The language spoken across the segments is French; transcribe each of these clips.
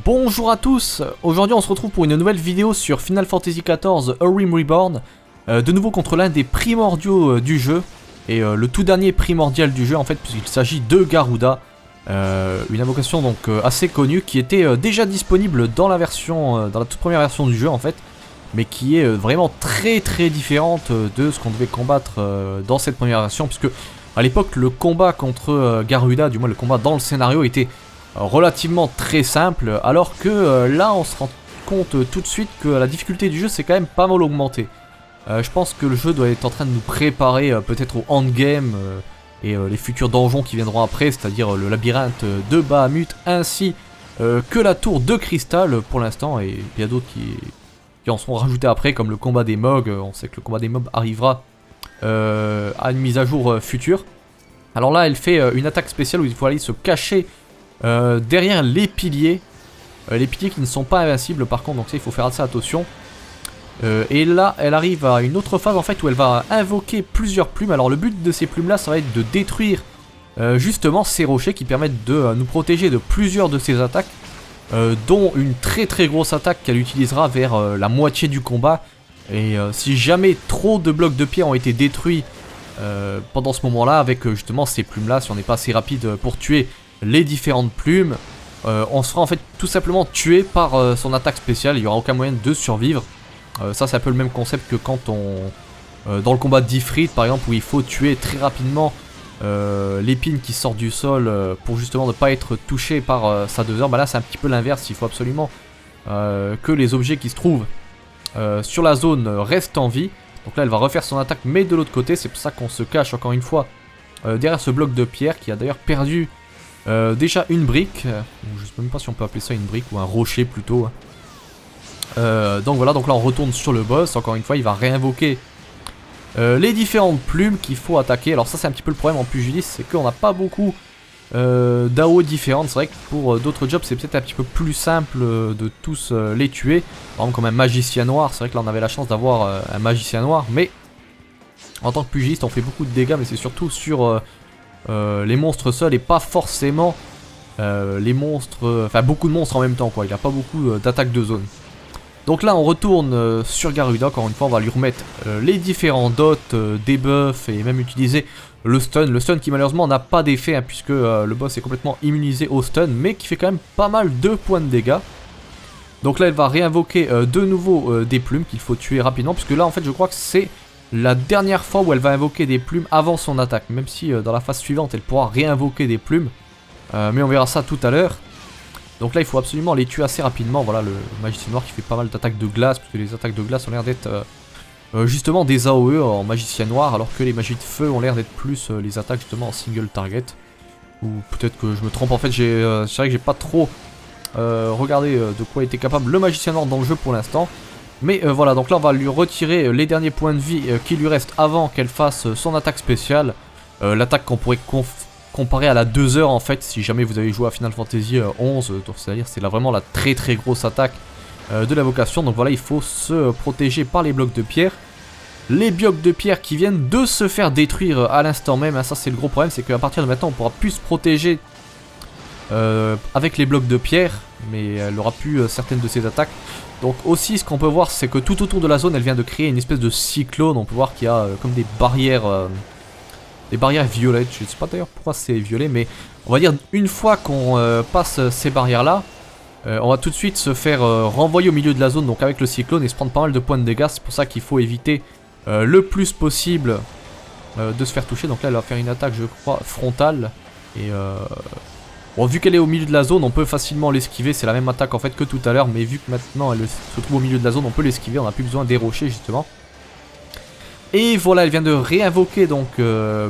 Bonjour à tous, aujourd'hui on se retrouve pour une nouvelle vidéo sur Final Fantasy XIV A Realm Reborn, de nouveau contre l'un des primordiaux du jeu, et le tout dernier primordial du jeu en fait, puisqu'il s'agit de Garuda, une invocation donc assez connue qui était déjà disponible dans la version, dans la toute première version du jeu en fait, mais qui est vraiment très différente de ce qu'on devait combattre dans cette première version, puisque à l'époque le combat contre Garuda, du moins le combat dans le scénario était relativement très simple, alors que là on se rend compte tout de suite que la difficulté du jeu c'est quand même pas mal augmenté. Je pense que le jeu doit être en train de nous préparer peut-être au endgame et les futurs donjons qui viendront après, c'est-à-dire le labyrinthe de Bahamut ainsi que la tour de cristal pour l'instant, et il y a d'autres qui en seront rajoutés après comme le combat des Mogs. On sait que le combat des mobs arrivera à une mise à jour future. Alors là elle fait une attaque spéciale où il faut aller se cacher derrière les piliers qui ne sont pas invincibles par contre, donc ça il faut faire assez attention. Et là elle arrive à une autre phase en fait où elle va invoquer plusieurs plumes. Alors le but de ces plumes là ça va être de détruire justement ces rochers qui permettent de nous protéger de plusieurs de ces attaques, dont une très grosse attaque qu'elle utilisera vers la moitié du combat. Et si jamais trop de blocs de pierre ont été détruits pendant ce moment là avec justement ces plumes là, si on n'est pas assez rapide pour tuer les différentes plumes, on sera en fait tout simplement tué par son attaque spéciale. Il n'y aura aucun moyen de survivre. Ça c'est un peu le même concept que quand on dans le combat d'Ifrit par exemple, où il faut tuer très rapidement l'épine qui sort du sol pour justement ne pas être touché par sa 2 heures. Bah là c'est un petit peu l'inverse, il faut absolument que les objets qui se trouvent sur la zone restent en vie. Donc là elle va refaire son attaque mais de l'autre côté, c'est pour ça qu'on se cache encore une fois derrière ce bloc de pierre qui a d'ailleurs perdu déjà une brique, je sais même pas si on peut appeler ça une brique ou un rocher plutôt. Donc voilà, donc là on retourne sur le boss, encore une fois il va réinvoquer les différentes plumes qu'il faut attaquer. Alors ça c'est un petit peu le problème en pugiliste, c'est qu'on n'a pas beaucoup d'AO différentes. C'est vrai que pour d'autres jobs c'est peut-être un petit peu plus simple de tous les tuer. Par exemple comme un magicien noir, c'est vrai que là on avait la chance d'avoir un magicien noir, mais en tant que pugiliste on fait beaucoup de dégâts, mais c'est surtout sur les monstres seuls et pas forcément les monstres, enfin beaucoup de monstres en même temps quoi, il n'y a pas beaucoup d'attaques de zone. Donc là on retourne sur Garuda, encore une fois on va lui remettre les différents dots, debuffs et même utiliser le stun qui malheureusement n'a pas d'effet hein, puisque le boss est complètement immunisé au stun, mais qui fait quand même pas mal de points de dégâts. Donc là elle va réinvoquer de nouveau des plumes qu'il faut tuer rapidement, puisque là en fait je crois que c'est la dernière fois où elle va invoquer des plumes avant son attaque, même si dans la phase suivante elle pourra réinvoquer des plumes, mais on verra ça tout à l'heure. Donc là il faut absolument les tuer assez rapidement. Voilà le magicien noir qui fait pas mal d'attaques de glace, parce que les attaques de glace ont l'air d'être justement des AOE en magicien noir, alors que les magies de feu ont l'air d'être plus les attaques justement en single target. Ou peut-être que je me trompe, en fait c'est vrai que j'ai pas trop regardé de quoi était capable le magicien noir dans le jeu pour l'instant. Mais voilà, donc là on va lui retirer les derniers points de vie qui lui restent avant qu'elle fasse son attaque spéciale. L'attaque qu'on pourrait comparer à la 2 heures en fait, si jamais vous avez joué à Final Fantasy 11, c'est-à-dire c'est là vraiment la très grosse attaque de l'invocation. Donc voilà, il faut se protéger par les blocs de pierre. Les blocs de pierre qui viennent de se faire détruire à l'instant même, hein, ça c'est le gros problème, c'est qu'à partir de maintenant on pourra plus se protéger avec les blocs de pierre, mais elle aura plus certaines de ses attaques. Donc aussi ce qu'on peut voir c'est que tout autour de la zone elle vient de créer une espèce de cyclone. On peut voir qu'il y a comme des barrières violettes. Je ne sais pas d'ailleurs pourquoi c'est violet, mais on va dire une fois qu'on passe ces barrières là, on va tout de suite se faire renvoyer au milieu de la zone, donc avec le cyclone, et se prendre pas mal de points de dégâts. C'est pour ça qu'il faut éviter le plus possible de se faire toucher. Donc là elle va faire une attaque je crois frontale, et bon, vu qu'elle est au milieu de la zone, on peut facilement l'esquiver. C'est la même attaque en fait que tout à l'heure, mais vu que maintenant elle se trouve au milieu de la zone, on peut l'esquiver. On n'a plus besoin des rochers justement. Et voilà, elle vient de réinvoquer donc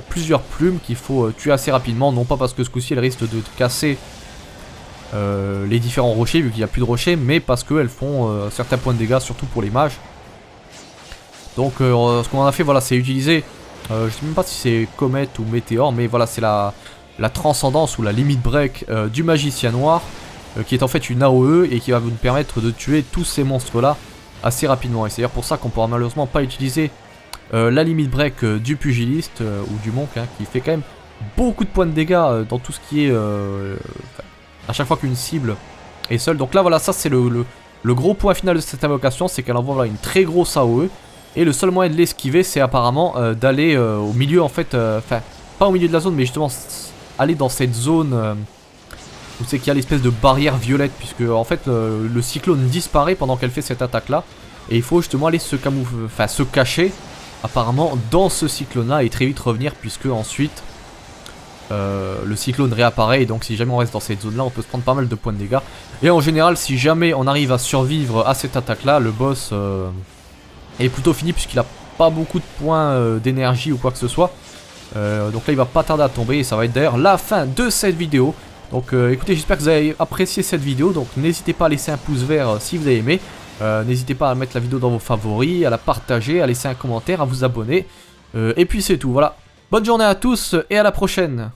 plusieurs plumes qu'il faut tuer assez rapidement. Non pas parce que ce coup-ci elle risque de casser les différents rochers vu qu'il n'y a plus de rochers, mais parce qu'elles font certains points de dégâts, surtout pour les mages. Donc ce qu'on a fait, voilà, c'est utiliser, je sais même pas si c'est comète ou météore, mais voilà, c'est la transcendance ou la limit break du magicien noir, qui est en fait une AOE et qui va nous permettre de tuer tous ces monstres là assez rapidement. Et c'est d'ailleurs pour ça qu'on pourra malheureusement pas utiliser la limit break du pugiliste ou du monk, hein, qui fait quand même beaucoup de points de dégâts dans tout ce qui est à chaque fois qu'une cible est seul. Donc là voilà, ça c'est le gros point final de cette invocation, c'est qu'elle envoie voilà, une très grosse AOE. Et le seul moyen de l'esquiver, c'est apparemment d'aller au milieu en fait, enfin pas au milieu de la zone, mais justement aller dans cette zone où c'est qu'il y a l'espèce de barrière violette, puisque en fait le cyclone disparaît pendant qu'elle fait cette attaque là. Et il faut justement aller se cacher apparemment dans ce cyclone là et très vite revenir, puisque ensuite le cyclone réapparaît. Et donc si jamais on reste dans cette zone là, on peut se prendre pas mal de points de dégâts. Et en général, si jamais on arrive à survivre à cette attaque là, le boss est plutôt fini, puisqu'il a pas beaucoup de points d'énergie ou quoi que ce soit. Donc là il va pas tarder à tomber, et ça va être d'ailleurs la fin de cette vidéo. Donc écoutez, j'espère que vous avez apprécié cette vidéo. Donc n'hésitez pas à laisser un pouce vert si vous avez aimé. N'hésitez pas à mettre la vidéo dans vos favoris, à la partager, à laisser un commentaire, à vous abonner. Et puis c'est tout, voilà. Bonne journée à tous et à la prochaine.